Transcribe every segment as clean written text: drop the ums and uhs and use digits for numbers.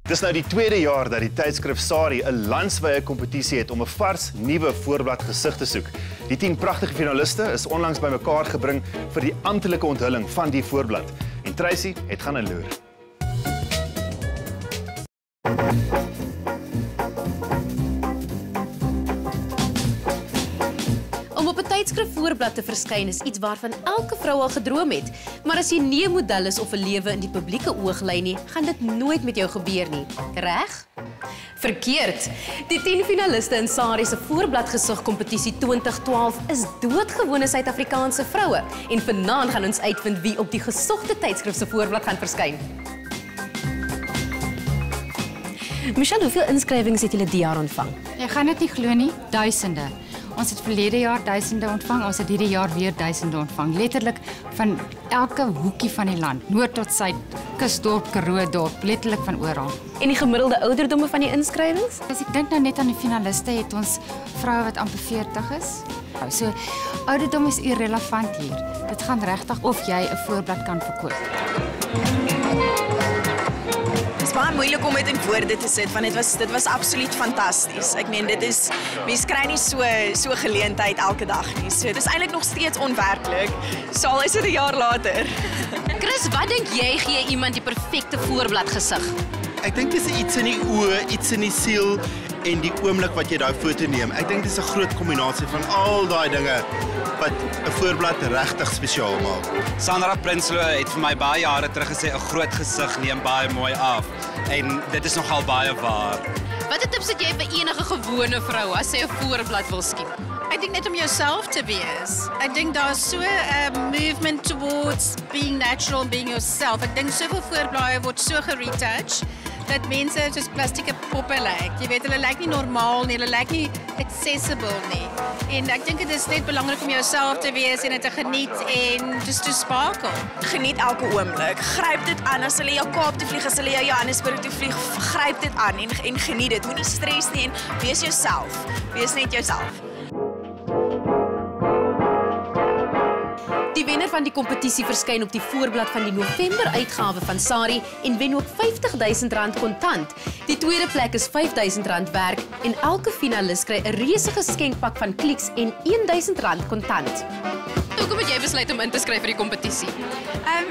Dis nou die tweede jaar dat die tydskrif Sari 'n landwyse kompetisie het om 'n vars, nuwe voorblad gesig te soek. Die 10 pragtige finaliste is onlangs bymekaar gebring vir die amptelike onthulling van die voorblad. En Tracy het gaan inloer. Om op 'n tydskrif voorblad te verskyn is iets waarvan elke vrou al gedroom het. Maar as jy nie 'n model is of 'n lewe in die publieke ooglyn nie, gaan dit nooit met jou gebeur nie. Reg? Verkeerd. Die 10 finaliste in Sari se voorbladgesig kompetisie 2012 is doodgewone Suid-Afrikaanse vroue en vanaand gaan ons uitvind wie op die gesogte tydskrif se voorblad gaan verskyn. Michelle, hoeveel inskrywings het julle die jaar ontvang? Jy gaan dit nie glo nie, duisende. Ons het verlede jaar duisende ontvang, ons het hierdie jaar weer duisende ontvang. Letterlik van elke hoekie van die land, noord tot suid, kusdorp, Karoo dorp, letterlik van oral. En die gemiddelde ouderdomme van die inskrywings? As ek dink nou net aan die finaliste, het ons vroue wat amper 40 is. So, ouderdom is irrelevant hier. Dit gaan regtig of jy 'n voorblad kan verkoop. Het is baie moeilik om dit in woorde te sit, want dit was absoluut fantasties. Ek meen, mens kry nie so geleentheid elke dag nie. So, dit is eintlik nog steeds onwerklik. So al is dit 'n jaar later. Chris, wat dink jy gee iemand die perfekte voorblad gesig? Ek dink dis iets in die oë, iets in die siel en die oomblik wat jy daai foto neem. Ek dink dis 'n groot kombinasie van al daai dinge wat 'n voorblad regtig spesiaal maak. Sandra Prinsloo het vir my baie jare terug gesê 'n groot gesig neem baie mooi af. En dit is nogal baie waar. Watter tips het jy vir enige gewone vrou as sy 'n voorblad wil skiep? Ek dink net om jouself te wees. Ek dink daar's so 'n movement towards being natural and being yourself. Ek dink soveel voorblaaie word so geretouch dat mense soos plastieke poppe lyk. Jy weet, hulle lyk nie normaal nie, hulle lyk nie accessible nie. En ek dink dit is net belangrik om jouself te wees en dit te geniet en just to sparkle. Geniet elke oomblik. Gryp dit aan as hulle jou Kaap toe vlieg, as hulle jou Johannesburg toe vlieg, gryp dit aan en geniet dit. Moenie stres nie en wees jouself. Wees net jouself. Die wenner van die kompetisie verskyn op die voorblad van die November-uitgawe van Sari en wen ook R50.000 kontant. Die tweede plek is R5.000 werk en elke finalis kry 'n reuse geskenkpak van Clicks en R1.000 kontant. Hoekom het jy besluit om in te skryf vir die kompetisie?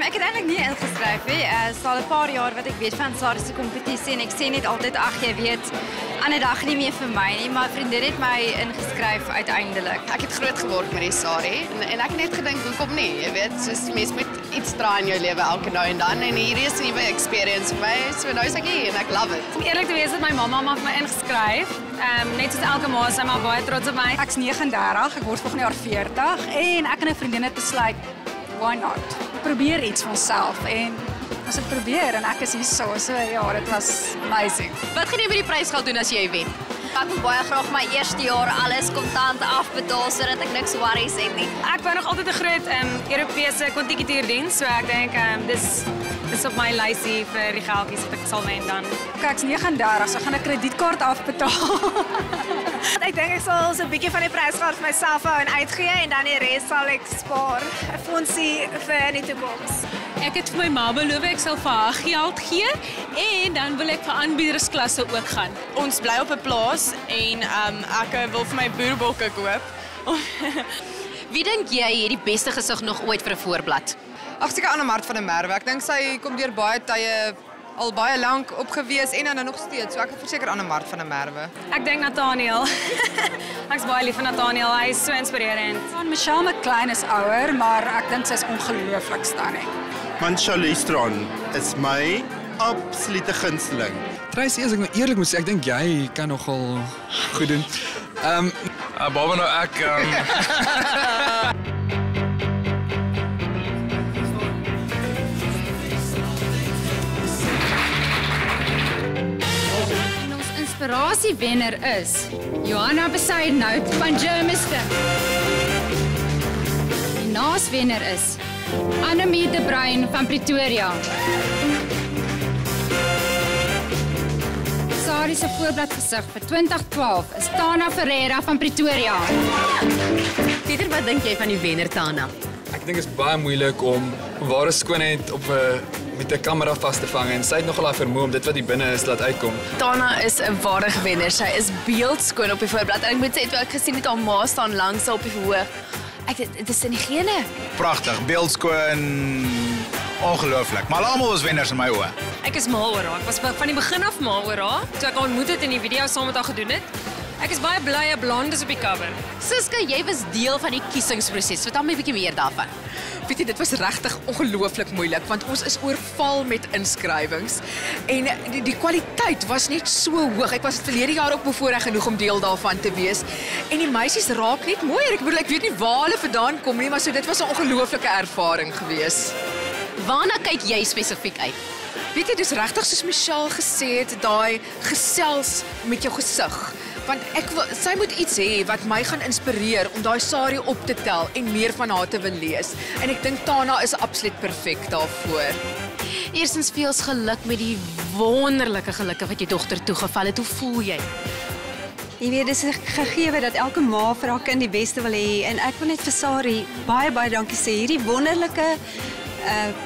Ek het eintlik nie ingeskryf nie. Dit is al 'n paar jaar wat ek weet van Sari se kompetisie en ek sê net altyd, ag jy weet, ander dag nie meer vir my nie, maar vriendin het my ingeskryf uiteindelik. Ek het groot geword met die Sari en ek het net gedink, hoekom nie? Jy weet, soos mens moet iets draai in jou lewe elke nou en dan en hierdie is 'n nuwe experience vir my, so nou is ek hier en ek love it. Om eerlik te wees het my mamma vir my ingeskryf. Net soos elke ma is sy maar baie trots op my. Ek's 39, ek word volgende jaar 40 en ek en 'n vriendin het besluit, why not? Probeer iets van self en as ek probeer en ek is hier so ja, dit was amazing. Wat gaan jy met die prysgeld doen as jy wen? Ek wil baie graag my eerste jaar alles kontant afbetaal sodat ek niks worries het nie. Ek wou nog altyd 'n groot Europese kontingituurdiens, so ek dink dis op my lysie vir die geldjies wat ek sal wen dan. Ek's 39, so ek gaan 'n kredietkaart afbetaal. Ek dink ek sal so 'n bietjie van die prysgeld vir myself hou en uitgee en dan die res sal ek spaar. 'n Fondsie vir die toekoms. Ek het vir my ma beloof ek sal vir haar geld gee en dan wil ek vir aanbiedersklasse ook gaan. Ons bly op 'n plaas en ek wil vir my boerbokke koop. Wie dink jy het die beste gesig nog ooit vir 'n voorblad? Ag seker Anne-Mart van der Merwe. Ek dink sy kom deur baie tye al baie lank opgewees en dan nog steeds. So ek het verseker Anne-Mart van der Merwe. Ek dink Nathaniel. Ek's baie lief vir Nathaniel. Hy is so inspirerend. Michelle McClain is ouer, maar ek dink sy is ongelooflik sterk. Man, Charlize Theron is my absolute gunsteling. Tracy, as ek nou eerlik moet sê, ek dink jy kan nogal goed doen. Behalwe nou ek Inspiratiewenner is Johanna Besuidenhout van Germiston. Die naaswenner is Annemie de Bruin van Pretoria. Sari se voorbladgesig vir 2012 is Tana Ferreira van Pretoria. Pieter, wat dink jy van die wenner Tana? Ek dink dit is baie moeilik om ware skoonheid op 'n met 'n kamera vas te vang en sy het nogal haar vermoë om dit wat hier binne is laat uitkom. Tana is 'n ware wenner. Sy is beeldskoon op die voorblad en ek moet sê toe ek gesien het haar ma staan langs haar op die verhoog. Dit is in die gene. Pragtig, beeldskoon, ongelooflik. Maar almal was wenners in my oë. Ek is mal oor haar. Ek was van die begin af mal oor haar, toe ek haar ontmoet het en die video saam met haar gedoen het. Ek is baie bly 'n blond is op die cover. Suska, jy was deel van die kiesingsproses. Vertel my 'n bietjie meer daarvan. Weet jy, dit was regtig ongelooflik moeilik want ons is oorval met inskrywings en die kwaliteit was net so hoog. Ek was verlede jaar ook bevoorreg genoeg om deel daarvan te wees. En die meisies raak net mooier. Ek bedoel, ek weet nie waar hulle vandaan kom nie, maar so dit was 'n ongelooflike ervaring gewees. Waarna kyk jy spesifiek uit? Weet jy, dis regtig soos Michelle gesê het, daai gesels met jou gesig. Want sy moet iets hê wat my gaan inspireer om daai Sari op te tel en meer van haar te wil lees. En ek dink Tana is absoluut perfek daarvoor. Eerstens veel geluk met die wonderlike gelukke wat jou dogter toegeval het. Hoe voel jy? Jy weet, dis 'n gegewe dat elke ma vir haar kind die beste wil hê en ek wil net vir Sari baie dankie sê. Hierdie wonderlike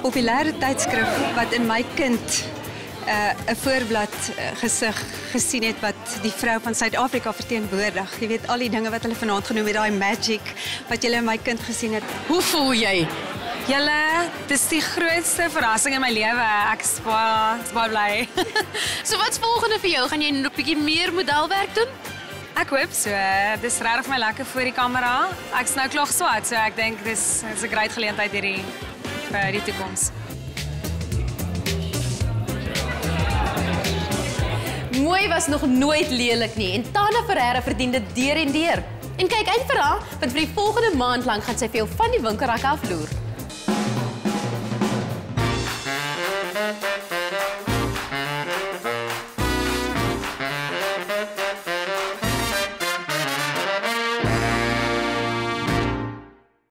populêre tydskrif wat in my kind 'n voorblad gesig gesien het wat die vrou van Suid-Afrika verteenwoordig. Jy weet al die dinge wat hulle vanaand genoem het, daai magic wat julle in my kind gesien het. Hoe voel jy? Julle, dis die grootste verrassing in my lewe. Ek is baie bly. So wat's volgende vir jou? Gaan jy nog 'n bietjie meer modelwerk doen? Ek hoop so. Dis regtig vir my lekker voor die kamera. Ek's nou klaar geswat, so ek dink dis 'n groot geleentheid hierdie vir die toekoms. Mooi was nog nooit lelik nie en Tana Ferreira verdien dit deur en deur. En kyk uit vir haar, want vir die volgende maand lank gaan sy vir jou van die winkelrak afloer.